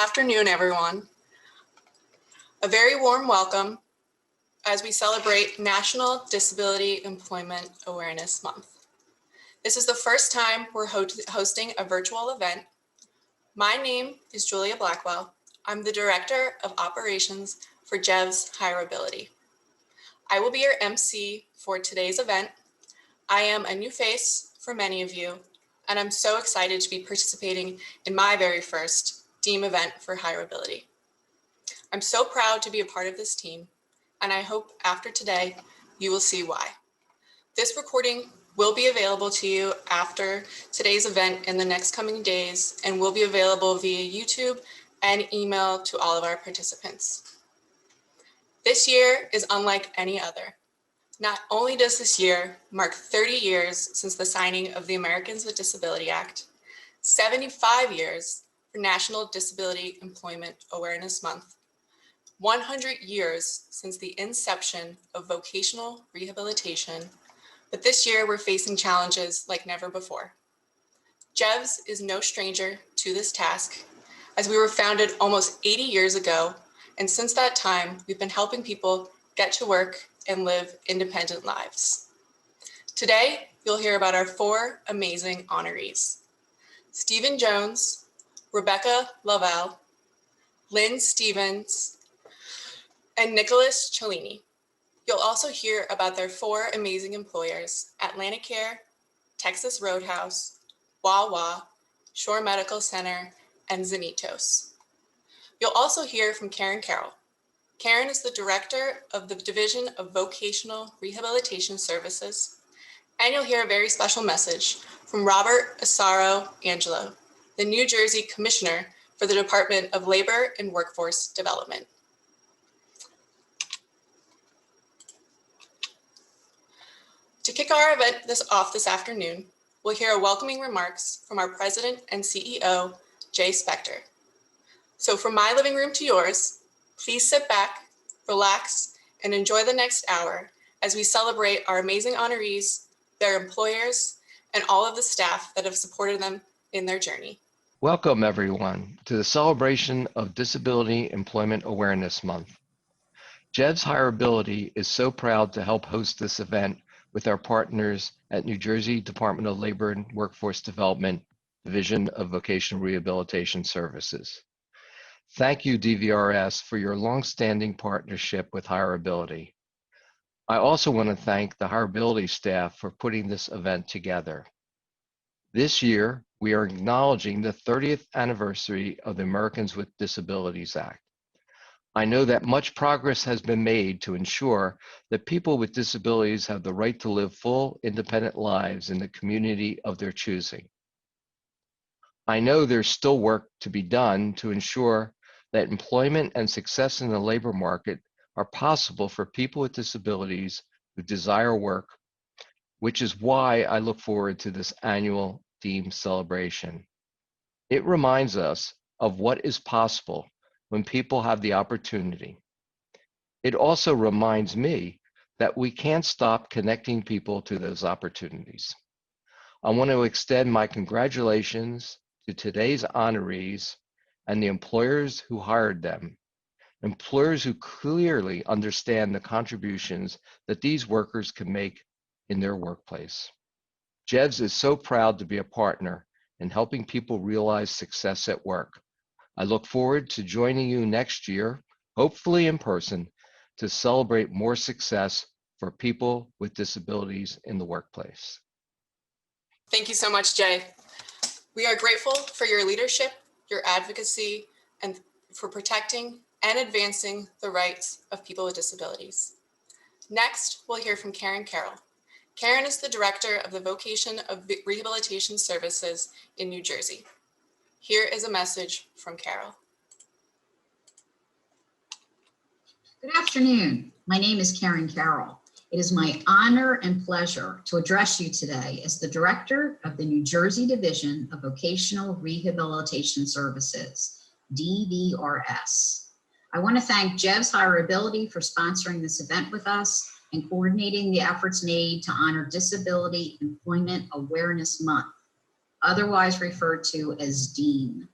afternoon, everyone. A very warm welcome as we celebrate National Disability Employment Awareness Month. This is the first time we're hosting a virtual event. My name is Julia Blackwell. I'm the Director of Operations for JEVS hireAbility. I will be your MC for today's event. I am a new face for many of you, and I'm so excited to be participating in my very first DEAM event for hireAbility. I'm so proud to be a part of this team, and I hope after today, you will see why. This recording will be available to you after today's event in the next coming days and will be available via YouTube and email to all of our participants. This year is unlike any other. Not only does this year mark 30 years since the signing of the Americans with Disabilities Act, 75 years for National Disability Employment Awareness Month, 100 years since the inception of vocational rehabilitation, but this year we're facing challenges like never before. JEVS is no stranger to this task, as we were founded almost 80 years ago, and since that time, we've been helping people get to work and live independent lives. Today, you'll hear about our 4 amazing honorees: Stephen Jones, Rebecca Lovell, Lynn Stevens, and Nicholas Cellini. You'll also hear about their 4 amazing employers: Atlanticare, Texas Roadhouse, Wawa, Shore Medical Center, and Zanitos. You'll also hear from Carroll. Karen is the Director of the Division of Vocational Rehabilitation Services, and you'll hear a very special message from Robert Asaro Angelo, the New Jersey Commissioner for the Department of Labor and Workforce Development. To kick our event off this afternoon, we'll hear welcoming remarks from our President and CEO, Jay Spector. So from my living room to yours, please sit back, relax, and enjoy the next hour as we celebrate our amazing honorees, their employers, and all of the staff that have supported them in their journey. Welcome, everyone, to the celebration of Disability Employment Awareness Month. JEVS hireAbility is so proud to help host this event with our partners at New Jersey Department of Labor and Workforce Development, Division of Vocational Rehabilitation Services. Thank you, DVRS, for your longstanding partnership with hireAbility. I also want to thank the hireAbility staff for putting this event together. This year, we are acknowledging the 30th anniversary of the Americans with Disabilities Act. I know that much progress has been made to ensure that people with disabilities have the right to live full, independent lives in the community of their choosing. I know there's still work to be done to ensure that employment and success in the labor market are possible for people with disabilities who desire work, which is why I look forward to this annual DEAM celebration. It reminds us of what is possible when people have the opportunity. It also reminds me that we can't stop connecting people to those opportunities. I want to extend my congratulations to today's honorees and the employers who hired them, employers who clearly understand the contributions that these workers can make in their workplace. JEVS is so proud to be a partner in helping people realize success at work. I look forward to joining you next year, hopefully in person, to celebrate more success for people with disabilities in the workplace. Thank you so much, Jay. We are grateful for your leadership, your advocacy, and for protecting and advancing the rights of people with disabilities. Next, we'll hear from Carroll. Karen is the Director of the Vocation of Rehabilitation Services in New Jersey. Here is a message from Carroll. Good afternoon. My name is Karen Carroll. It is my honor and pleasure to address you today as the Director of the New Jersey Division of Vocational Rehabilitation Services, DVRS. I want to thank JEVS hireAbility for sponsoring this event with us and coordinating the efforts made to honor Disability Employment Awareness Month, otherwise referred to as DEAM.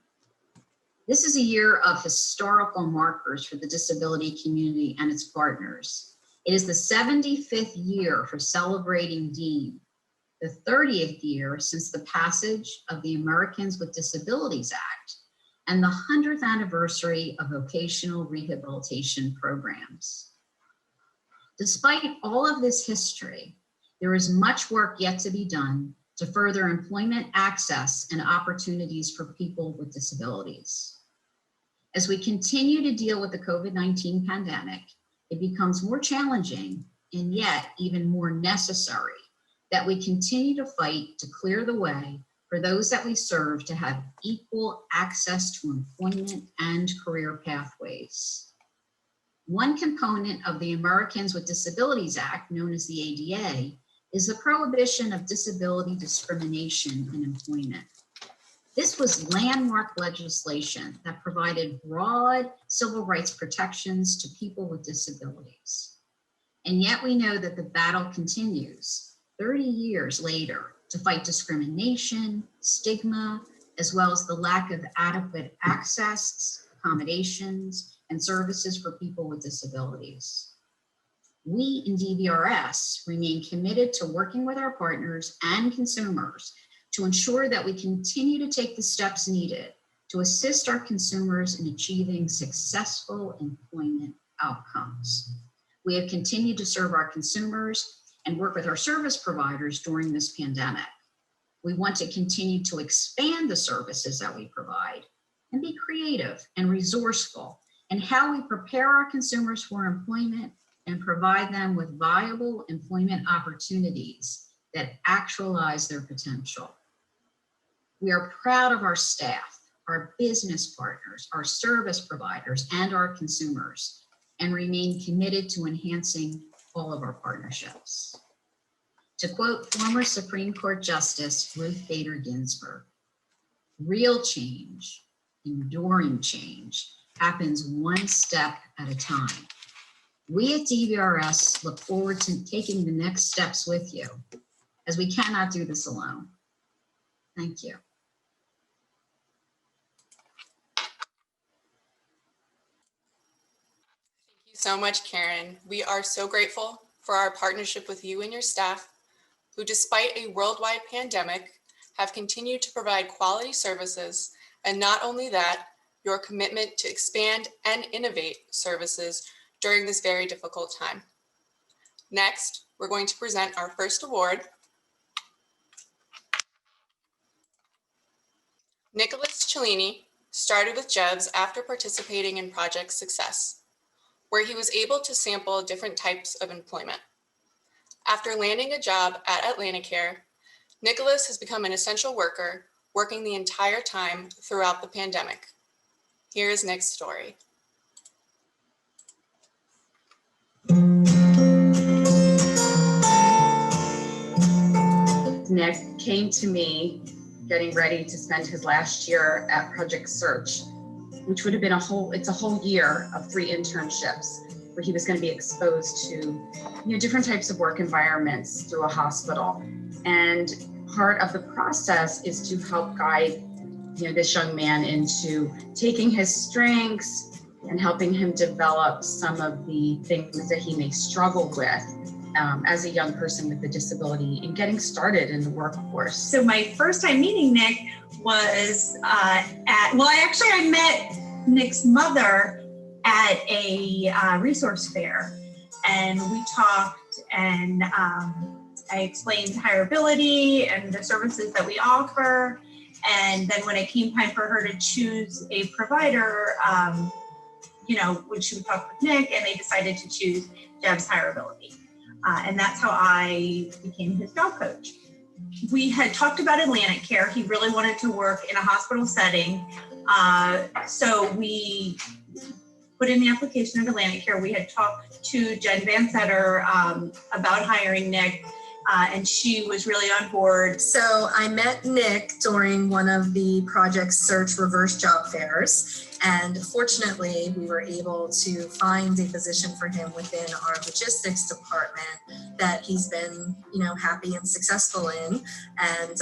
This is a year of historical markers for the disability community and its partners. It is the 75th year for celebrating DEAM, the 30th year since the passage of the Americans with Disabilities Act, and the 100th anniversary of vocational rehabilitation programs. Despite all of this history, there is much work yet to be done to further employment access and opportunities for people with disabilities. As we continue to deal with the COVID-19 pandemic, it becomes more challenging and yet even more necessary that we continue to fight to clear the way for those that we serve to have equal access to employment and career pathways. One component of the Americans with Disabilities Act, known as the ADA, is the prohibition of disability discrimination in employment. This was landmark legislation that provided broad civil rights protections to people with disabilities. And yet we know that the battle continues 30 years later to fight discrimination, stigma, as well as the lack of adequate access, accommodations, and services for people with disabilities. We in DVRS remain committed to working with our partners and consumers to ensure that we continue to take the steps needed to assist our consumers in achieving successful employment outcomes. We have continued to serve our consumers and work with our service providers during this pandemic. We want to continue to expand the services that we provide and be creative and resourceful in how we prepare our consumers for employment and provide them with viable employment opportunities that actualize their potential. We are proud of our staff, our business partners, our service providers, and our consumers, and remain committed to enhancing all of our partnerships. To quote former Supreme Court Justice Ruth Bader Ginsburg, real change, enduring change, happens one step at a time. We at DVRS look forward to taking the next steps with you, as we cannot do this alone. Thank you. Thank you so much, Karen. We are so grateful for our partnership with you and your staff, who, despite a worldwide pandemic, have continued to provide quality services, and not only that, your commitment to expand and innovate services during this very difficult time. Next, we're going to present our first award. Nicholas Cellini started with JEVS after participating in Project Success, where he was able to sample different types of employment. After landing a job at Atlanticare, Nicholas has become an essential worker, working the entire time throughout the pandemic. Here is Nick's story. Nick came to me getting ready to spend his last year at Project Search, which would have been a whole year of 3 internships where he was going to be exposed to different types of work environments through a hospital. And part of the process is to help guide this young man into taking his strengths and helping him develop some of the things that he may struggle with as a young person with a disability and getting started in the workforce. So my first time meeting Nick was I met Nick's mother at a resource fair, and we talked, and I explained hireAbility and the services that we offer. And then when it came time for her to choose a provider, when she would talk with Nick, and they decided to choose JEVS hireAbility. And that's how I became his job coach. We had talked about Atlanticare. He really wanted to work in a hospital setting. So we put in the application at Atlanticare. We had talked to Jen Van Setter about hiring Nick, and she was really on board. So I met Nick during one of the Project Search reverse job fairs, And fortunately, we were able to find a position for him within our logistics department that he's been, happy and successful in. And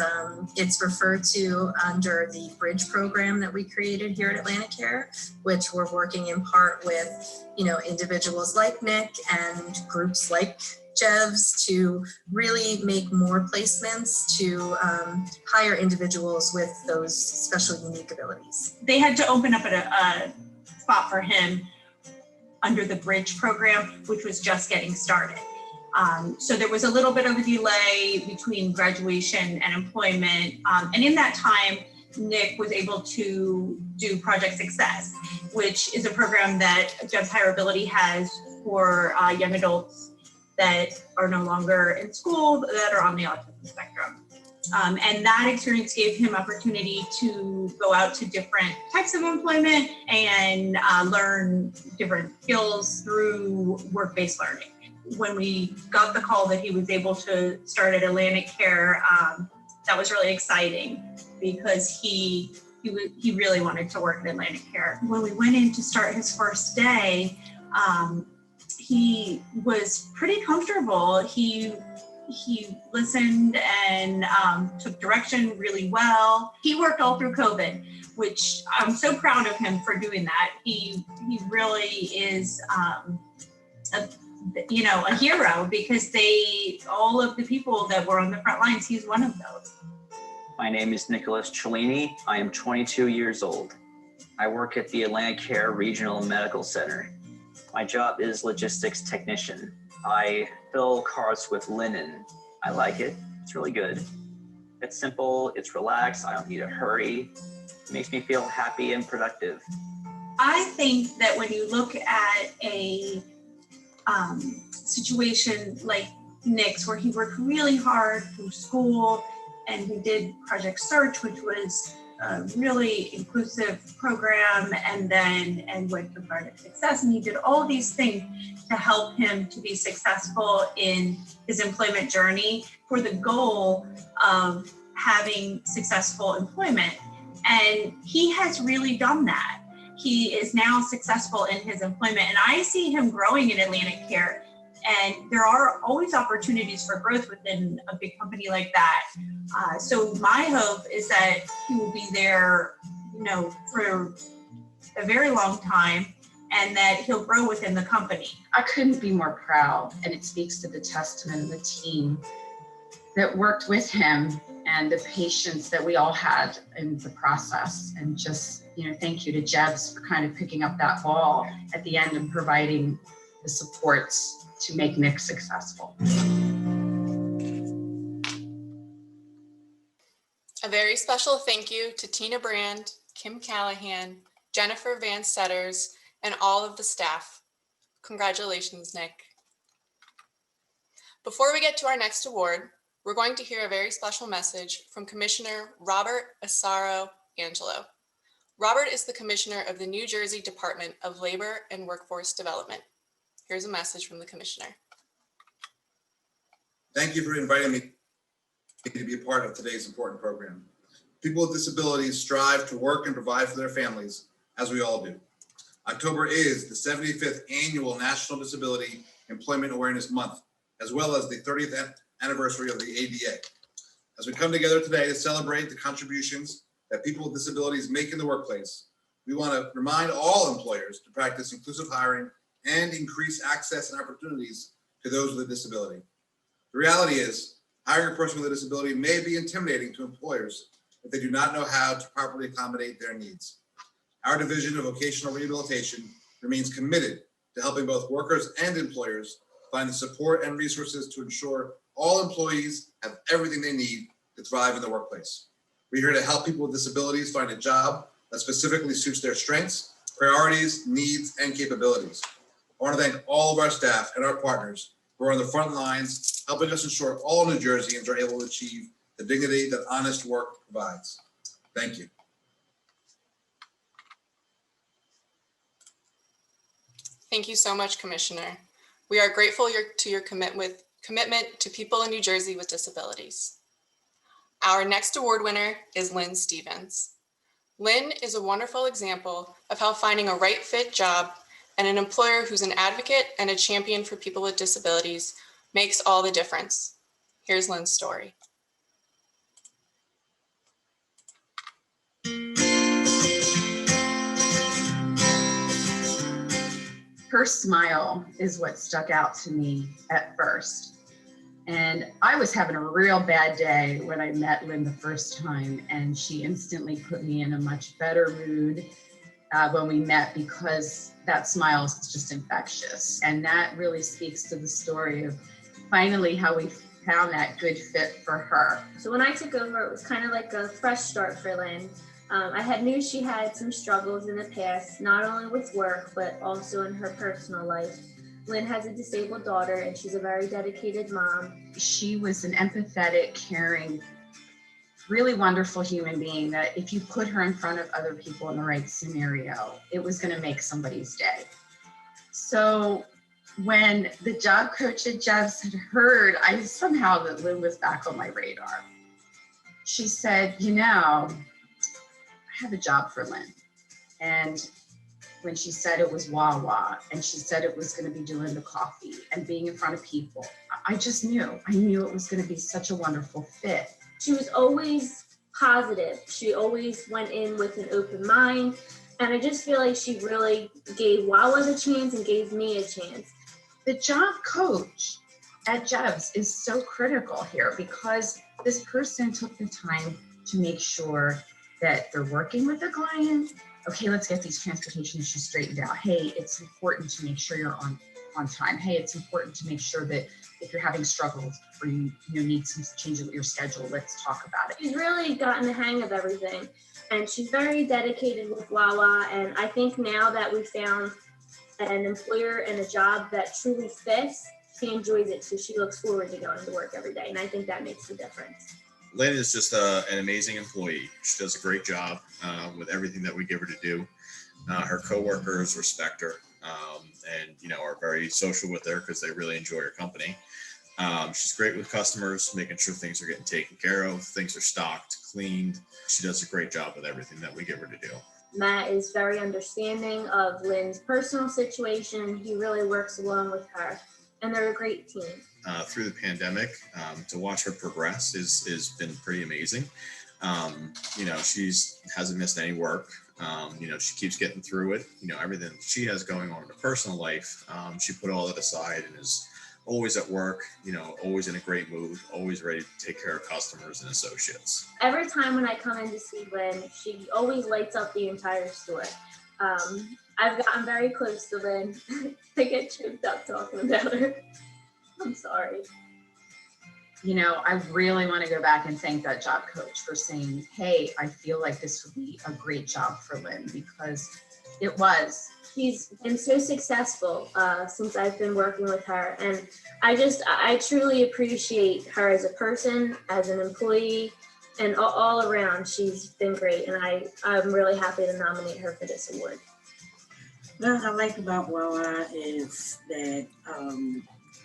it's referred to under the bridge program that we created here at Atlantic Care, which we're working in part with, individuals like Nick and groups like JEVS to really make more placements to hire individuals with those special unique abilities. They had to open up a spot for him under the bridge program, which was just getting started. So there was a little bit of a delay between graduation and employment. And in that time, Nick was able to do Project Success, which is a program that JEVS hireAbility has for young adults that are no longer in school, that are on the autism spectrum. And that experience gave him opportunity to go out to different types of employment and learn different skills through work-based learning. When we got the call that he was able to start at Atlantic Care, that was really exciting because he really wanted to work at Atlantic Care. When we went in to start his first day, he was pretty comfortable. He listened and took direction really well. He worked all through COVID, which I'm so proud of him for doing that. He really is a hero because all of the people that were on the front lines, he's one of those. My name is Nicholas Cellini. I am 22 years old. I work at the Atlantic Care Regional Medical Center. My job is logistics technician. I fill carts with linen. I like it. It's really good. It's simple. It's relaxed. I don't need to hurry. It makes me feel happy and productive. I think that when you look at a situation like Nick's, where he worked really hard through school, and we did Project Search, which was a really inclusive program, and went to Project Success, and he did all these things to help him to be successful in his employment journey for the goal of having successful employment. And he has really done that. He is now successful in his employment, and I see him growing in Atlantic Care. And there are always opportunities for growth within a big company like that. So my hope is that he will be there, for a very long time, and that he'll grow within the company. I couldn't be more proud, and it speaks to the testament of the team that worked with him and the patience that we all had in the process. And just, thank you to JEVS for kind of picking up that ball at the end and providing the supports to make Nick successful. A very special thank you to Tina Brand, Kim Callahan, Jennifer Van Setters, and all of the staff. Congratulations, Nick. Before we get to our next award, we're going to hear a very special message from Commissioner Robert Asaro Angelo. Robert is the Commissioner of the New Jersey Department of Labor and Workforce Development. Here's a message from the Commissioner. Thank you for inviting me to be a part of today's important program. People with disabilities strive to work and provide for their families, as we all do. October is the 75th Annual National Disability Employment Awareness Month, as well as the 30th anniversary of the ADA. As we come together today to celebrate the contributions that people with disabilities make in the workplace, we want to remind all employers to practice inclusive hiring and increase access and opportunities to those with a disability. The reality is, hiring a person with a disability may be intimidating to employers if they do not know how to properly accommodate their needs. Our Division of Vocational Rehabilitation remains committed to helping both workers and employers find the support and resources to ensure all employees have everything they need to thrive in the workplace. We're here to help people with disabilities find a job that specifically suits their strengths, priorities, needs, and capabilities. I want to thank all of our staff and our partners who are on the front lines, helping us ensure all New Jerseyans are able to achieve the dignity that honest work provides. Thank you. Thank you so much, Commissioner. We are grateful to your commitment to people in New Jersey with disabilities. Our next award winner is Lynn Stevens. Lynn is a wonderful example of how finding a right fit job and an employer who's an advocate and a champion for people with disabilities makes all the difference. Here's Lynn's story. Her smile is what stuck out to me at first. And I was having a real bad day when I met Lynn the first time, and she instantly put me in a much better mood when we met, because that smile is just infectious. And that really speaks to the story of finally how we found that good fit for her. So when I took over, it was kind of like a fresh start for Lynn. I knew she had some struggles in the past, not only with work, but also in her personal life. Lynn has a disabled daughter, and she's a very dedicated mom. She was an empathetic, caring, really wonderful human being that if you put her in front of other people in the right scenario, it was going to make somebody's day. So when the job coach at JEVS had heard somehow that Lynn was back on my radar, she said, you know, I have a job for Lynn. And when she said it was Wawa, and she said it was going to be doing the coffee and being in front of people, I just knew. I knew it was going to be such a wonderful fit. She was always positive. She always went in with an open mind. And I just feel like she really gave Wawa the chance and gave me a chance. The job coach at JEVS is so critical here, because this person took the time to make sure that they're working with the client. Okay, let's get these transportation issues straightened out. Hey, it's important to make sure you're on time. Hey, it's important to make sure that if you're having struggles or you need some changes with your schedule, let's talk about it. She's really gotten the hang of everything, and she's very dedicated with Wawa. And I think now that we found an employer and a job that truly fits, she enjoys it. So she looks forward to going to work every day. And I think that makes the difference. Lynn is just an amazing employee. She does a great job with everything that we give her to do. Her coworkers respect her and are very social with her because they really enjoy her company. She's great with customers, making sure things are getting taken care of, things are stocked, cleaned. She does a great job with everything that we give her to do. Matt is very understanding of Lynn's personal situation. He really works along with her, and they're a great team. Through the pandemic, to watch her progress is been pretty amazing. She hasn't missed any work. She keeps getting through it. Everything she has going on in her personal life, she put all that aside and is always at work, always in a great mood, always ready to take care of customers and associates. Every time when I come in to see Lynn, she always lights up the entire store. I've gotten very close to Lynn. I get choked up talking about her. I'm sorry. I really want to go back and thank that job coach for saying, hey, I feel like this would be a great job for Lynn, because it was. She's been so successful since I've been working with her. And I truly appreciate her as a person, as an employee, and all around. She's been great. And I'm really happy to nominate her for this award. What I like about Wawa is that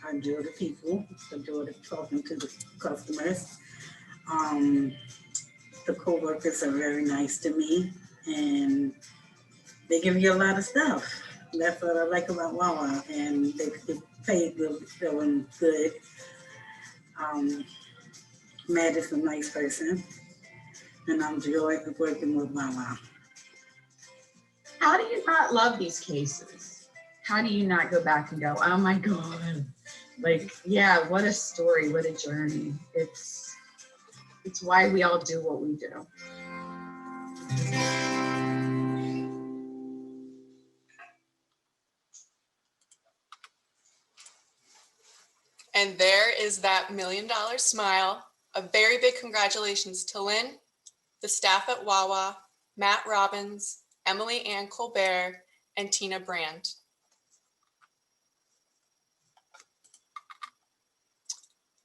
I enjoy the people, I enjoy talking to the customers. The co-workers are very nice to me, and they give you a lot of stuff. That's what I like about Wawa, and they pay them good. Matt is a nice person, and I enjoy working with Wawa. How do you not love these cases? How do you not go back and go, oh my God, yeah, what a story, what a journey. It's why we all do what we do. And there is that $1 million smile. A very big congratulations to Lynn, the staff at Wawa, Matt Robbins, Emily Ann Colbert, and Tina Brand.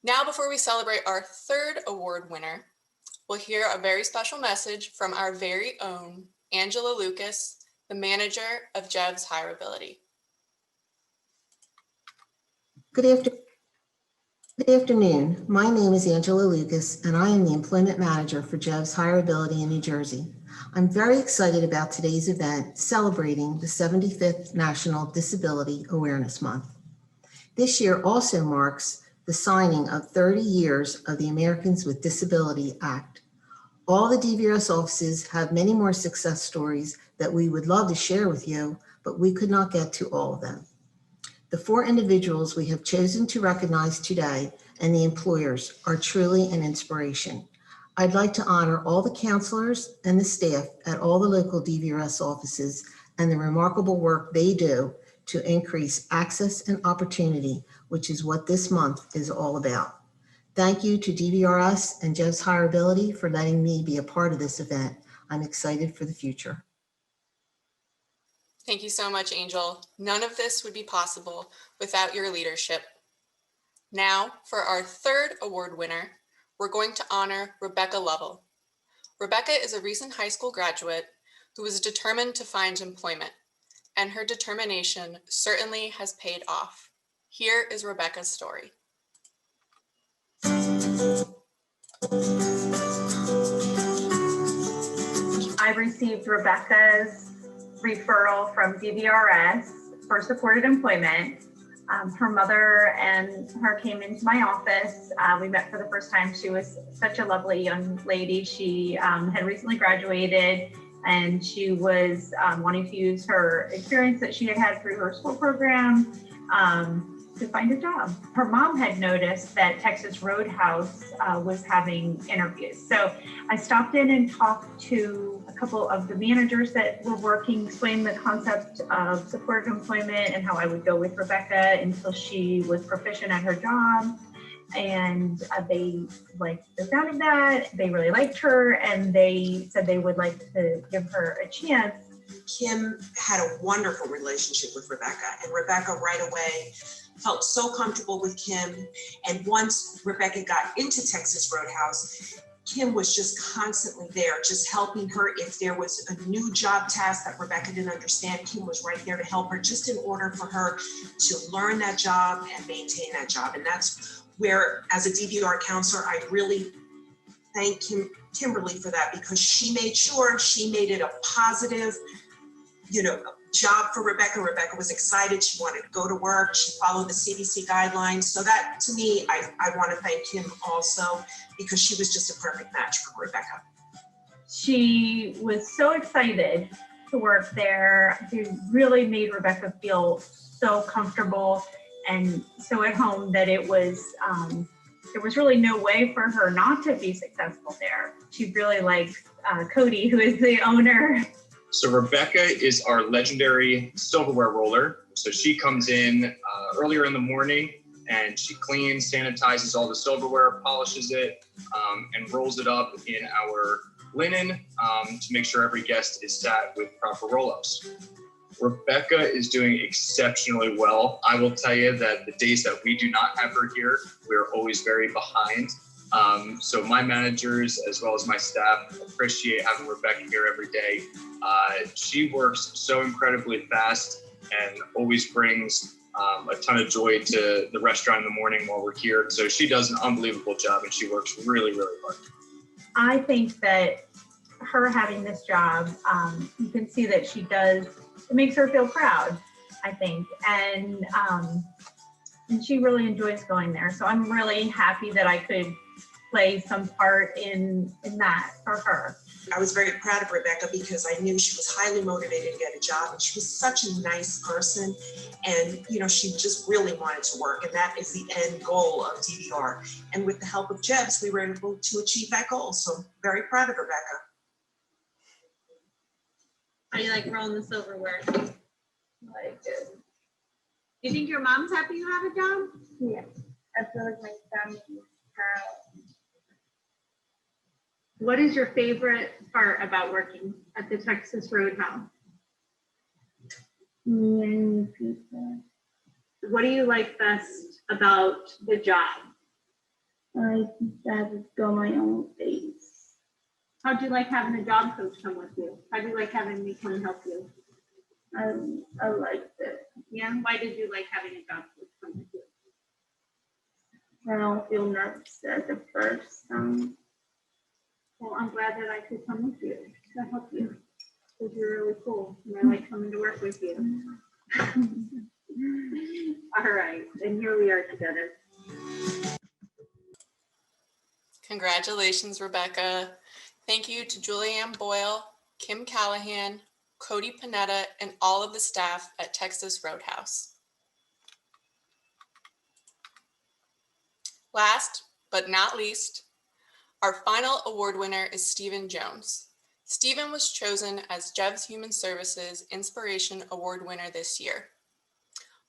Now, before we celebrate our third award winner, we'll hear a very special message from our very own Angela Lucas, the manager of JEVS hireAbility. Good afternoon. Good afternoon. My name is Angela Lucas, and I am the Employment Manager for JEVS hireAbility in New Jersey. I'm very excited about today's event celebrating the 75th National Disability Awareness Month. This year also marks the signing of 30 years of the Americans with Disabilities Act. All the DVRS offices have many more success stories that we would love to share with you, but we could not get to all of them. The 4 individuals we have chosen to recognize today and the employers are truly an inspiration. I'd like to honor all the counselors and the staff at all the local DVRS offices and the remarkable work they do to increase access and opportunity, which is what this month is all about. Thank you to DVRS and JEVS hireAbility for letting me be a part of this event. I'm excited for the future. Thank you so much, Angel. None of this would be possible without your leadership. Now, for our 3rd award winner, we're going to honor Rebecca Lovell. Rebecca is a recent high school graduate who was determined to find employment, and her determination certainly has paid off. Here is Rebecca's story. I received Rebecca's referral from DVRS for supported employment. Her mother and her came into my office. We met for the first time. She was such a lovely young lady. She had recently graduated, and she was wanting to use her experience that she had had through her school program to find a job. Her mom had noticed that Texas Roadhouse was having interviews. So I stopped in and talked to a couple of the managers that were working, explained the concept of supported employment and how I would go with Rebecca until she was proficient at her job. And they liked the sound of that. They really liked her, and they said they would like to give her a chance. Kim had a wonderful relationship with Rebecca, and Rebecca right away felt so comfortable with Kim. And once Rebecca got into Texas Roadhouse, Kim was just constantly there, just helping her. If there was a new job task that Rebecca didn't understand, Kim was right there to help her, just in order for her to learn that job and maintain that job. And that's where, as a DVR counselor, I really thank Kimberly for that, because she made sure she made it a positive, job for Rebecca. Rebecca was excited. She wanted to go to work. She followed the CDC guidelines. So that, to me, I want to thank Kim also, because she was just a perfect match for Rebecca. She was so excited to work there. It really made Rebecca feel so comfortable and so at home that it was, there was really no way for her not to be successful there. She really liked Cody, who is the owner. So Rebecca is our legendary silverware roller. So she comes in earlier in the morning, and she cleans, sanitizes all the silverware, polishes it, and rolls it up in our linen to make sure every guest is sat with proper roll-ups. Rebecca is doing exceptionally well. I will tell you that the days that we do not have her here, we're always very behind. So my managers, as well as my staff, appreciate having Rebecca here every day. She works so incredibly fast and always brings a ton of joy to the restaurant in the morning while we're here. So she does an unbelievable job, and she works really, really hard. I think that her having this job, you can see that she does, it makes her feel proud, I think. And she really enjoys going there. So I'm really happy that I could play some part in that for her. I was very proud of Rebecca because I knew she was highly motivated to get a job, and she was such a nice person, and she just really wanted to work, and that is the end goal of DVR. And with the help of JEVS, we were able to achieve that goal. So very proud of Rebecca. How do you like rolling the silverware? Like it. Do you think your mom's happy you have a job? Yeah, I feel like my family is proud. What is your favorite part about working at the Texas Roadhouse? Many people. What do you like best about the job? I like to go my own pace. How do you like having a job coach come with you? How do you like having me come and help you? I liked it. Yeah, why did you like having a job coach come with you? I don't feel nervous at the first. Well, I'm glad that I could come with you to help you, because you're really cool, and I like coming to work with you. All right, and here we are together. Congratulations, Rebecca. Thank you to Julianne Boyle, Kim Callahan, Cody Panetta, and all of the staff at Texas Roadhouse. Last but not least, our final award winner is Stephen Jones. Stephen was chosen as JEVS Human Services Inspiration Award winner this year.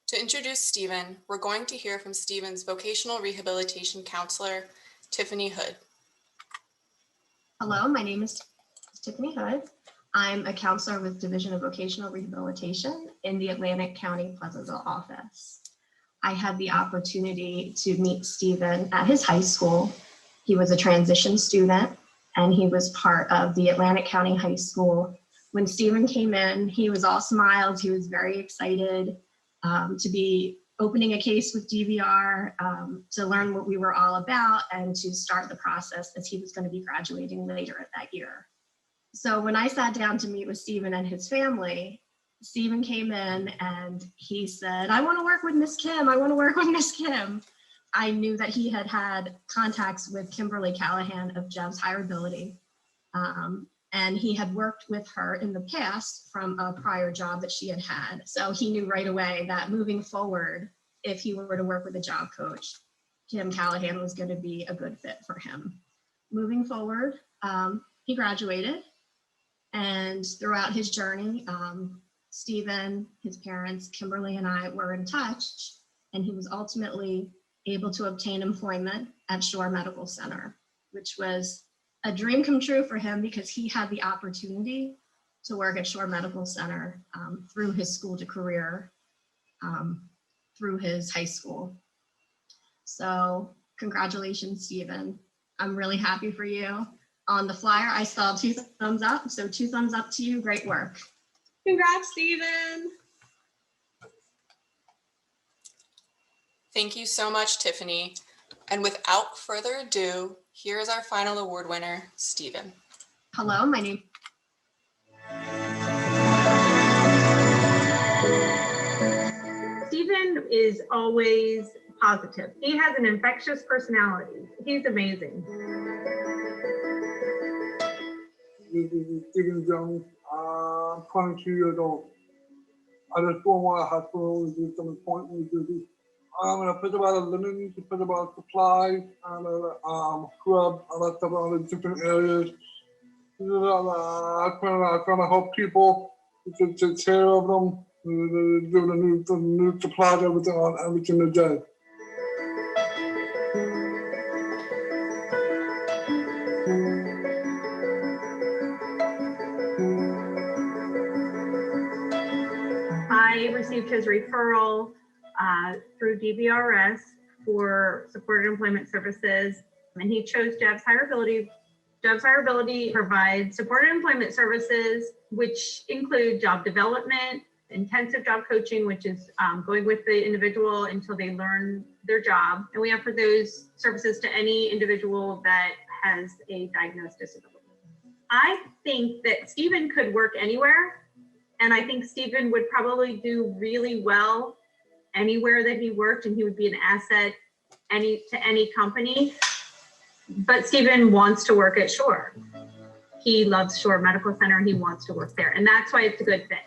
To introduce Stephen, we're going to hear from Stephen's vocational rehabilitation counselor, Tiffany Hood. Hello, my name is Tiffany Hood. I'm a counselor with Division of Vocational Rehabilitation in the Atlantic County Pleasantville office. I had the opportunity to meet Stephen at his high school. He was a transition student and he was part of the Atlantic County High School. When Stephen came in, he was all smiles. He was very excited to be opening a case with DVR, to learn what we were all about and to start the process as he was going to be graduating later that year. So when I sat down to meet with Stephen and his family, Stephen came in and he said, I want to work with Miss Kim. I want to work with Miss Kim. I knew that he had had contacts with Kimberly Callahan of JEVS hireAbility. And he had worked with her in the past from a prior job that she had had. So he knew right away that moving forward, if he were to work with a job coach, Kim Callahan was going to be a good fit for him. Moving forward, he graduated, and throughout his journey, Stephen, his parents, Kimberly, and I were in touch, and he was ultimately able to obtain employment at Shore Medical Center, which was a dream come true for him because he had the opportunity to work at Shore Medical Center through his school to career, through his high school. So congratulations, Stephen. I'm really happy for you. On the flyer, I saw 2 thumbs up, so 2 thumbs up to you. Great work. Congrats, Stephen. Thank you so much, Tiffany. And without further ado, here is our final award winner, Stephen. Hello, my name. Stephen is always positive. He has an infectious personality. He's amazing. This is Stephen Jones. I'm 22 years old. I just go to my hospital and do some appointments. I'm gonna put about a linen, put about supplies, and scrub, I like stuff on the different areas. I kind of help people to take care of them, do the new supplies, everything on every single day. I received his referral through DVRS for supported employment services, and he chose JEVS hireAbility. JEVS hireAbility provides supported employment services, which include job development, intensive job coaching, which is going with the individual until they learn their job. And we offer those services to any individual that has a diagnosed disability. I think that Stephen could work anywhere, and I think Stephen would probably do really well anywhere that he worked, and he would be an asset to any company. But Stephen wants to work at Shore. He loves Shore Medical Center and he wants to work there. And that's why it's a good fit.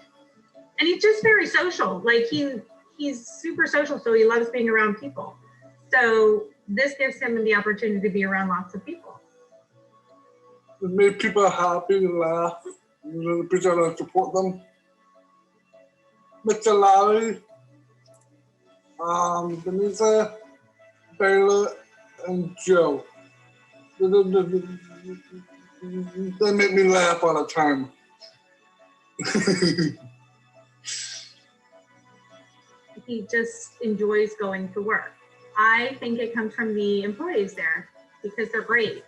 And he's just very social. Like he's super social, so he loves being around people. So this gives him the opportunity to be around lots of people. It made people happy and laugh. The people that support them. Mr. Larry, Denise, Baylor, and Joe. They make me laugh all the time. He just enjoys going to work. I think it comes from the employees there because they're great.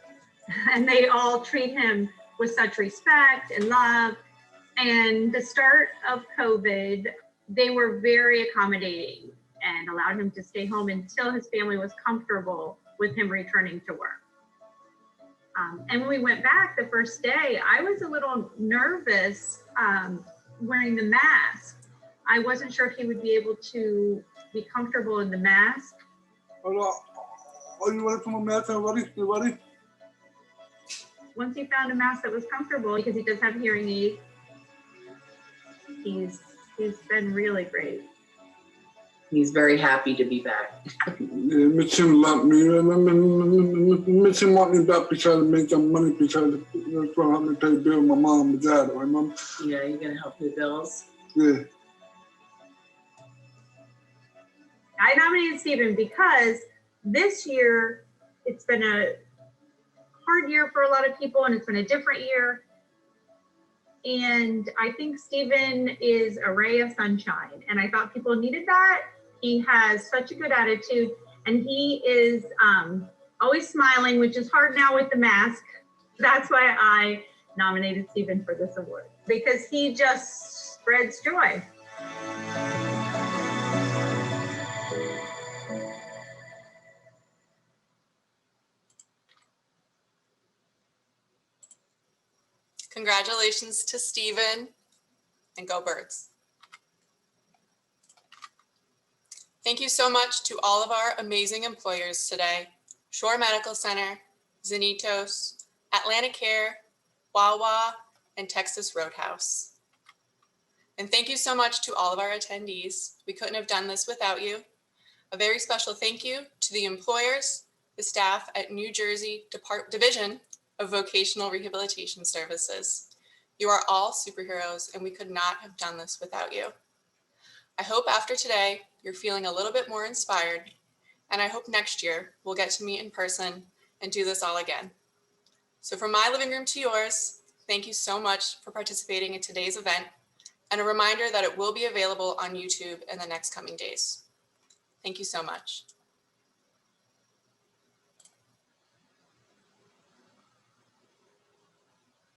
And they all treat him with such respect and love. And the start of COVID, they were very accommodating and allowed him to stay home until his family was comfortable with him returning to work. And when we went back the first day, I was a little nervous wearing the mask. I wasn't sure if he would be able to be comfortable in the mask. Are you ready for my mask already? You ready? Once he found a mask that was comfortable, because he does have hearing aids, he's been really great. He's very happy to be back. Yeah, miss him want me back because I make some money because it's gonna help me pay bills with my mom and dad, right, Mom? Yeah, you're gonna help pay bills? Yeah. I nominated Stephen because this year it's been a hard year for a lot of people and it's been a different year. And I think Stephen is a ray of sunshine and I thought people needed that. He has such a good attitude and he is always smiling, which is hard now with the mask. That's why I nominated Stephen for this award because he just spreads joy. Congratulations to Stephen and go Birds. Thank you so much to all of our amazing employers today. Shore Medical Center, Zanitos, Atlantic Care, Wawa, and Texas Roadhouse. And thank you so much to all of our attendees. We couldn't have done this without you. A very special thank you to the employers, the staff at New Jersey Division of Vocational Rehabilitation Services. You are all superheroes and we could not have done this without you. I hope after today, you're feeling a little bit more inspired and I hope next year we'll get to meet in person and do this all again. So from my living room to yours, thank you so much for participating in today's event and a reminder that it will be available on YouTube in the next coming days. Thank you so much.